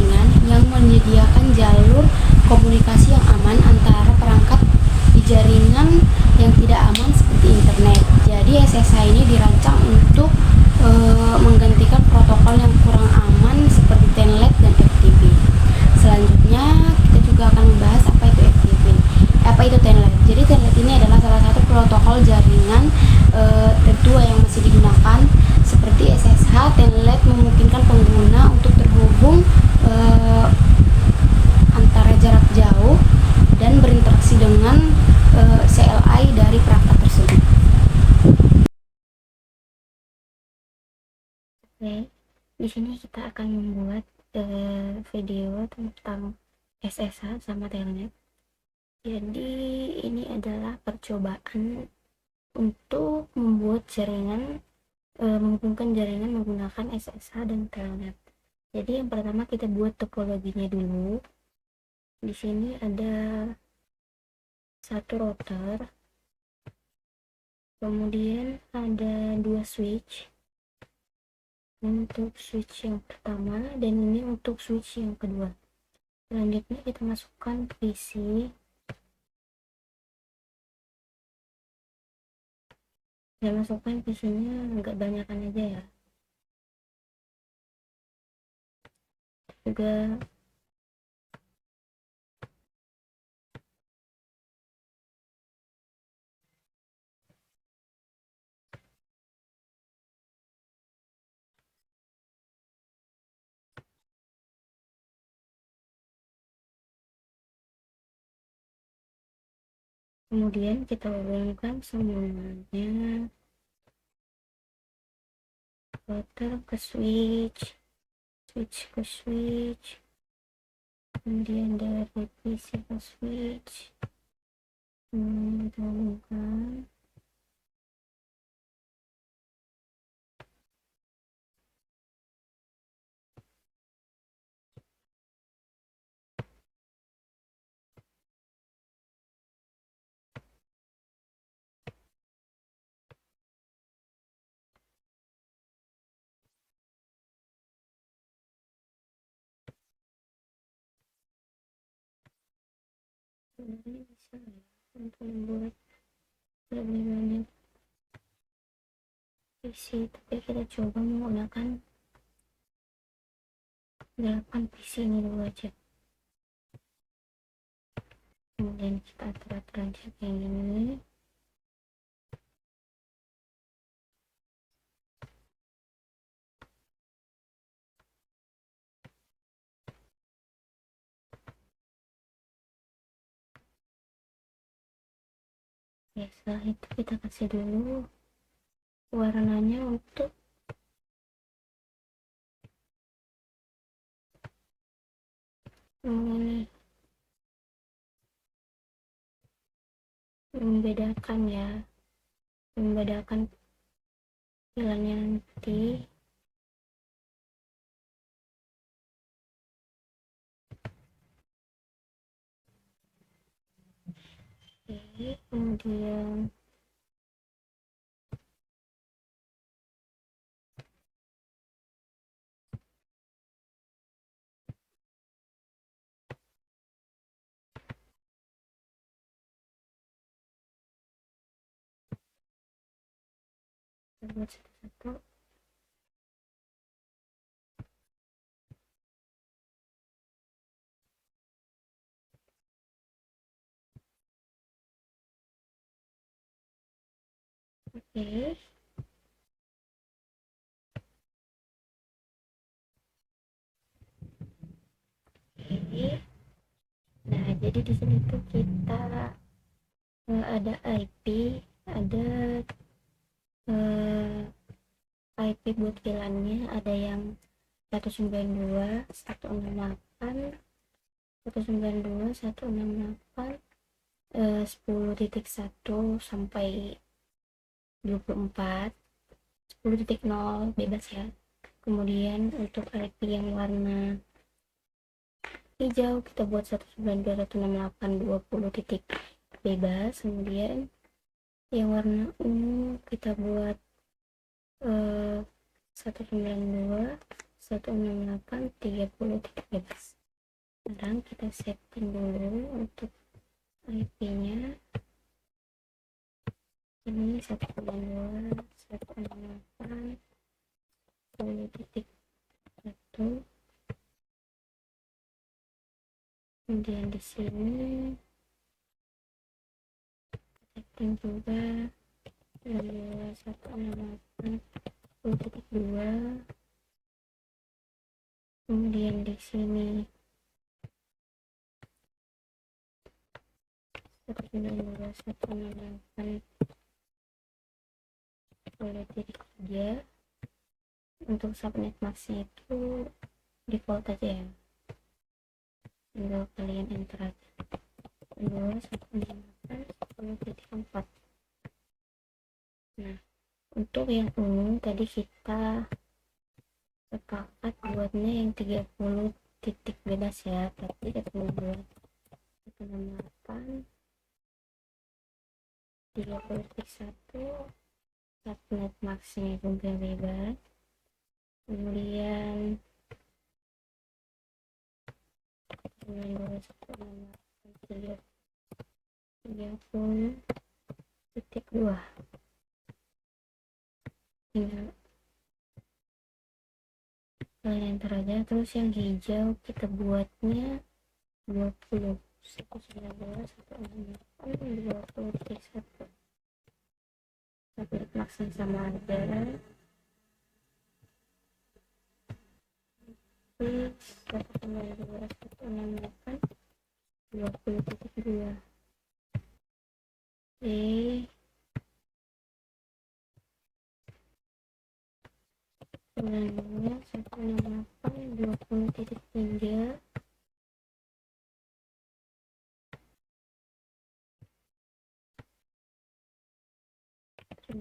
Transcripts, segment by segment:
jaringan yang menyediakan jalur komunikasi yang aman antara perangkat di jaringan yang tidak aman seperti internet. Jadi SSH ini dirancang untuk menggantikan protokol yang kurang aman seperti Telnet dan FTP. Selanjutnya kita juga akan membahas apa itu FTP, apa itu Telnet. Jadi Telnet ini adalah salah satu protokol jaringan tertua yang masih digunakan. Seperti SSH, Telnet memungkinkan pengguna untuk terhubung antara jarak jauh dan berinteraksi dengan CLI dari perangkat tersebut. Oke, di sini kita akan membuat video tentang SSH sama Telnet. Jadi ini adalah percobaan untuk membuat jaringan, menghubungkan jaringan menggunakan SSH dan Telnet. Jadi yang pertama kita buat topologinya dulu. Di sini ada satu router, kemudian ada dua switch. Untuk switch yang pertama dan ini untuk switch yang kedua. Selanjutnya kita masukkan PC. Saya masukkan PC-nya agak banyakan aja ya. Juga kemudian kita hubungkan semuanya router ke switch, switch ke switch, kemudian dari PC ke switch. Kita hubungkan. Ini bisa ya untuk membuat lebih banyak PC, tapi kita coba menggunakan 8 PC ini dulu aja. Kemudian kita atur-aturan yang ini. Ya, setelah itu kita kasih dulu warnanya untuk ini membedakan ya, membedakan pilihannya nanti. Oke, kemudian kita buat satu-satu. Oke, oke. Nah, jadi di sini tuh kita ada IP, ada IP buat VLAN-nya, ada yang 192, 168, 192, 168, 10.1 sampai 24, 10.0 bebas ya. Kemudian untuk IP yang warna hijau kita buat 192.168.20 titik bebas. Kemudian yang warna ungu kita buat 192 168.30.13. Sekarang kita setting dulu untuk IP-nya. Ini 192.168.10.1. Kemudian di sini setting juga 168.10.2. Kemudian di sini 192.168.10.3. Untuk subnet max-nya itu default aja ya, tinggal kalian enter aja 168.10.4. Nah, untuk yang umum tadi kita sepakat buatnya yang 30 titik bebas ya, tapi kita buat 168 30.1 subnet max-nya juga bebas. Kemudian 30.2 tinggal kalian enter aja. Terus yang hijau kita buatnya 20 119.168.20.1 subnet max-nya sama aja. Fix 119.168.20.2. Sebenarnya 168.20.3. Oke,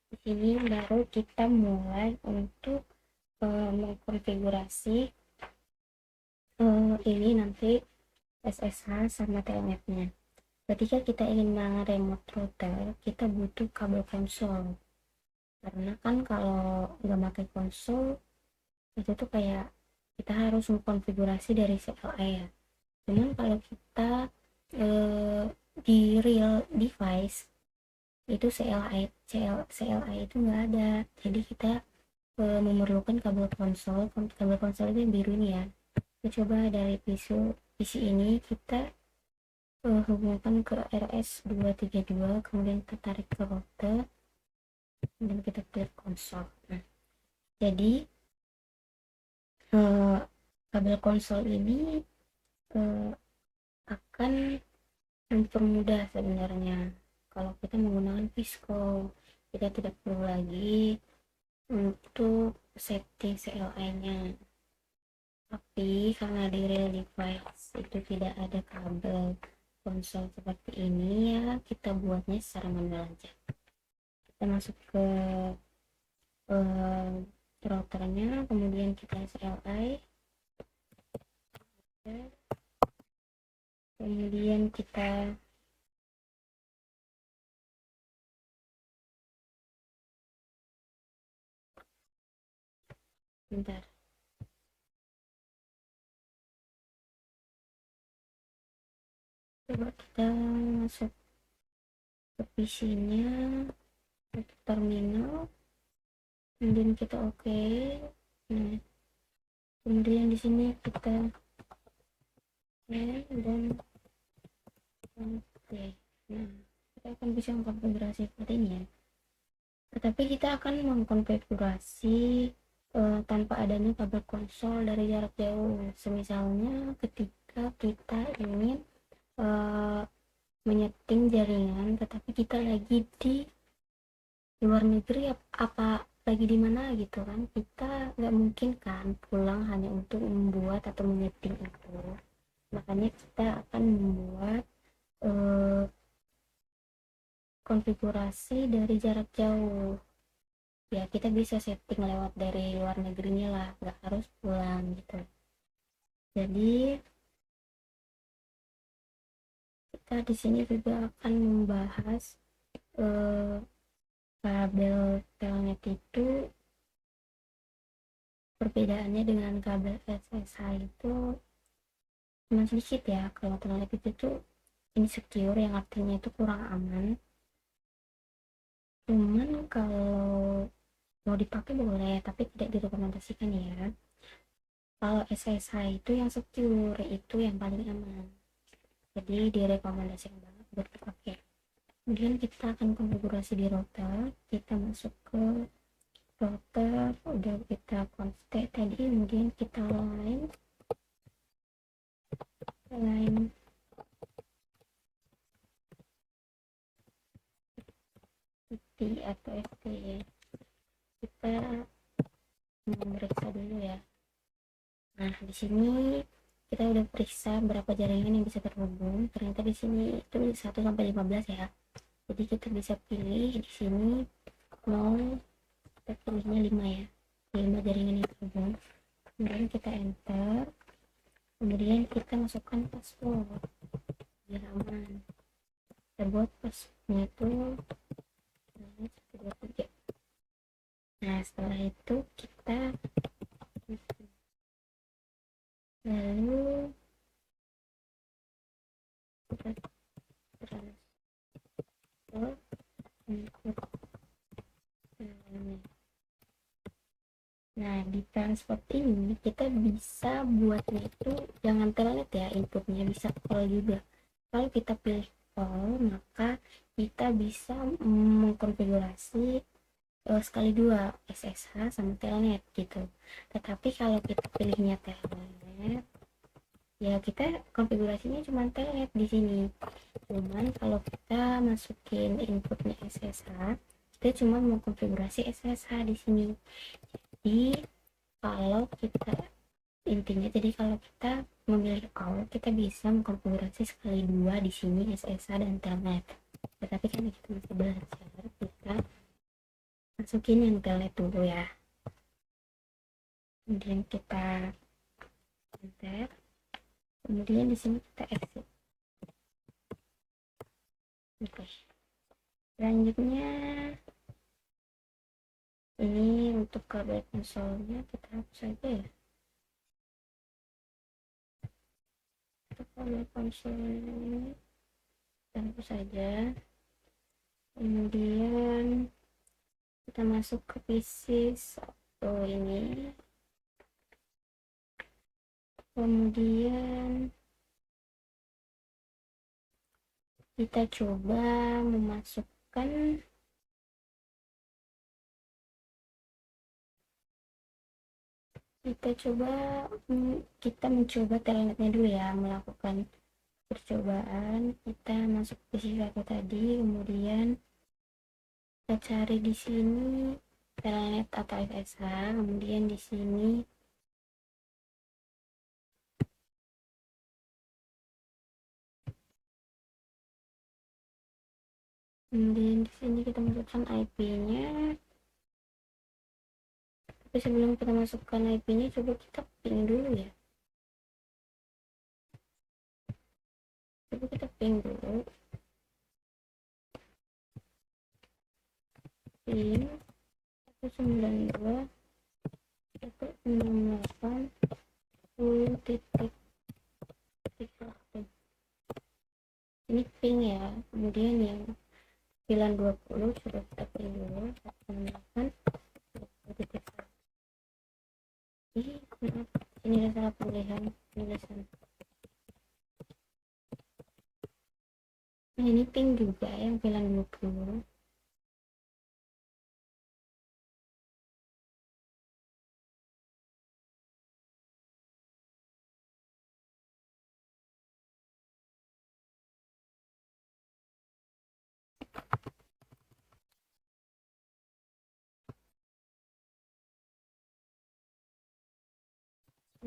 di sini baru kita mulai untuk mengkonfigurasi ini nanti SSH sama telnetnya. Ketika kita ingin remote router, kita butuh kabel konsol. Karena kan kalau nggak pakai konsol, itu tuh kayak kita harus mengkonfigurasi dari CLI ya. Cuman kalau kita di real device itu CLI itu nggak ada. Jadi kita memerlukan kabel konsol. Kabel konsol itu yang biru ini ya. Kita coba dari PC ini kita hubungkan ke RS232, kemudian kita tarik ke router dan kita clear konsol. Nah, jadi kabel konsol ini akan mempermudah sebenarnya kalau kita menggunakan Visco. Kita tidak perlu lagi untuk setting CLI-nya. Tapi karena di real device itu tidak ada kabel konsol seperti ini ya, kita buatnya secara manual aja. Kita masuk ke routernya, kemudian kita CLI, kemudian kita bentar, coba kita masuk ke PC-nya, ke terminal, kemudian kita oke. Nah, kemudian di sini kita dan oke. Nah, kita akan bisa mengkonfigurasi seperti ini ya. Tetapi kita akan mengkonfigurasi tanpa adanya kabel konsol dari jarak jauh. Semisalnya ketika kita ingin menyeting jaringan, tetapi kita lagi di luar negeri, apa lagi di mana gitu kan, kita nggak mungkin kan pulang hanya untuk membuat atau menyeting itu. Makanya kita akan membuat konfigurasi dari jarak jauh ya. Kita bisa setting lewat dari luar negerinya lah, nggak harus pulang gitu. Jadi kita di sini juga akan membahas eh, kabel telnet itu perbedaannya dengan kabel SSH itu cuma sedikit ya. Kalau telnet itu tuh insecure, yang artinya itu kurang aman. Cuman kalau mau dipakai boleh, tapi tidak direkomendasikan ya. Kalau SSH itu yang secure, itu yang paling aman, jadi direkomendasikan banget buat dipakai. Kemudian kita akan konfigurasi di router. Kita masuk ke router, udah kita config tadi, kemudian kita line FT atau FT ya. Kita memeriksa dulu ya. Nah, di sini kita udah periksa berapa jaringan yang bisa terhubung. Ternyata di sini itu 1 sampai 15 ya. Jadi kita bisa pilih di sini 0, kita pilihnya 5 ya. 5 jaringan yang terhubung. Kemudian kita enter. Kemudian kita masukkan password biar aman. Kita buat passwordnya itu 123. Nah, setelah itu kita lalu kita transfer input. Nah, di transport ini kita bisa buatnya itu jangan telnet ya, inputnya bisa call juga. Kalau kita pilih call, maka kita bisa mengkonfigurasi sekali dua SSH sama telnet gitu. Tetapi kalau kita pilihnya telnet, ya kita konfigurasinya cuma telnet di sini. Cuman kalau kita masukin inputnya SSH, kita cuma mau konfigurasi SSH di sini. Jadi kalau kita jadi kalau kita memilih all, kita bisa mengkonfigurasi sekali dua di sini SSH dan telnet. Tetapi kan kita masih belajar, kita masukin yang telnet dulu ya. Kemudian kita enter. Kemudian di sini kita exit. Oke. Selanjutnya ini untuk kabel konsolnya kita hapus saja ya. Untuk kabel konsolnya ini kita hapus saja. Kemudian kita masuk ke PC ini. Kemudian kita coba memasukkan kita mencoba telnetnya dulu ya, melakukan percobaan. Kita masuk ke sisi aku tadi, kemudian kita cari di sini telnet atau SSH, kemudian di sini kita masukkan IP-nya. Tapi sebelum kita masukkan IP-nya, coba kita ping dulu ya. Coba kita ping dulu. Ping 192 168 10 titik. Ini ping ya. Kemudian yang 920 sudah kita ping dulu 168 titik. Ini ada salah pilihan penulisan. Nah, ini ping juga yang 920.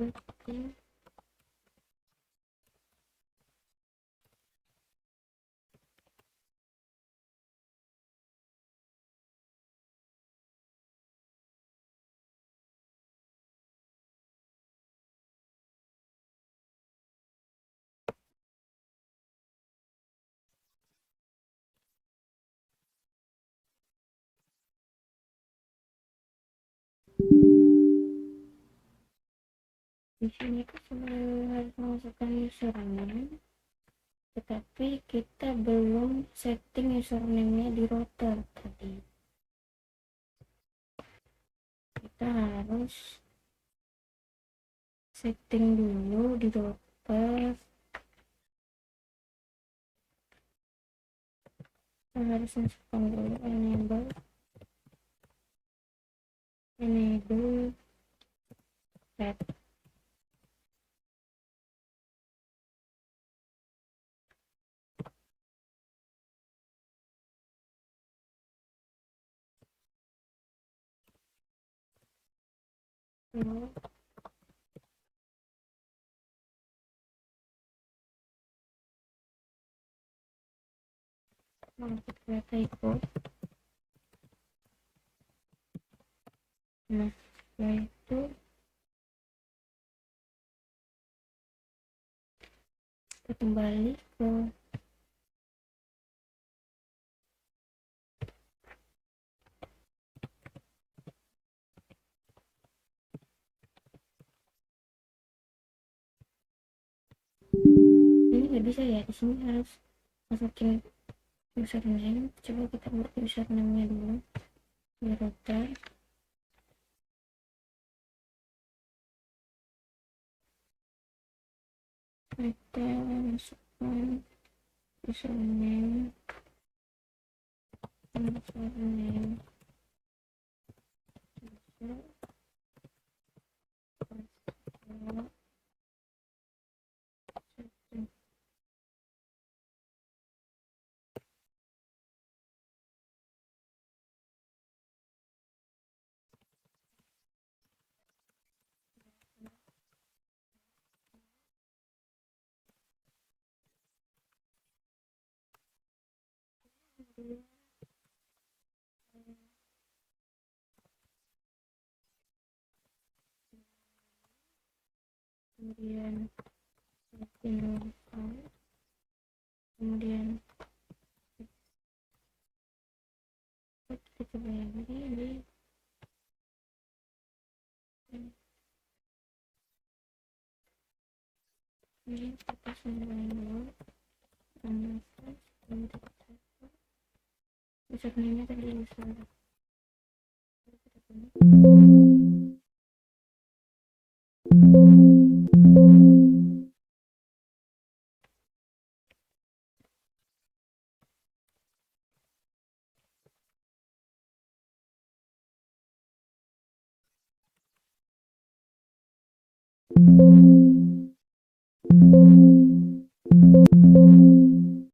Oke. Di sini tuh sebenarnya harus memasukkan username, tetapi kita belum setting username-nya di router tadi. Kita harus setting dulu di router. Kita harus masukkan dulu enable set. Masuk data itu. Nah, setelah itu kita kembali ke ini. Nggak bisa ya, di sini harus masukin username. Coba kita buat username-nya dulu di router. Kita masukkan username kemudian kemudian kita coba lagi ini kita sambungin dulu username-nya tadi username.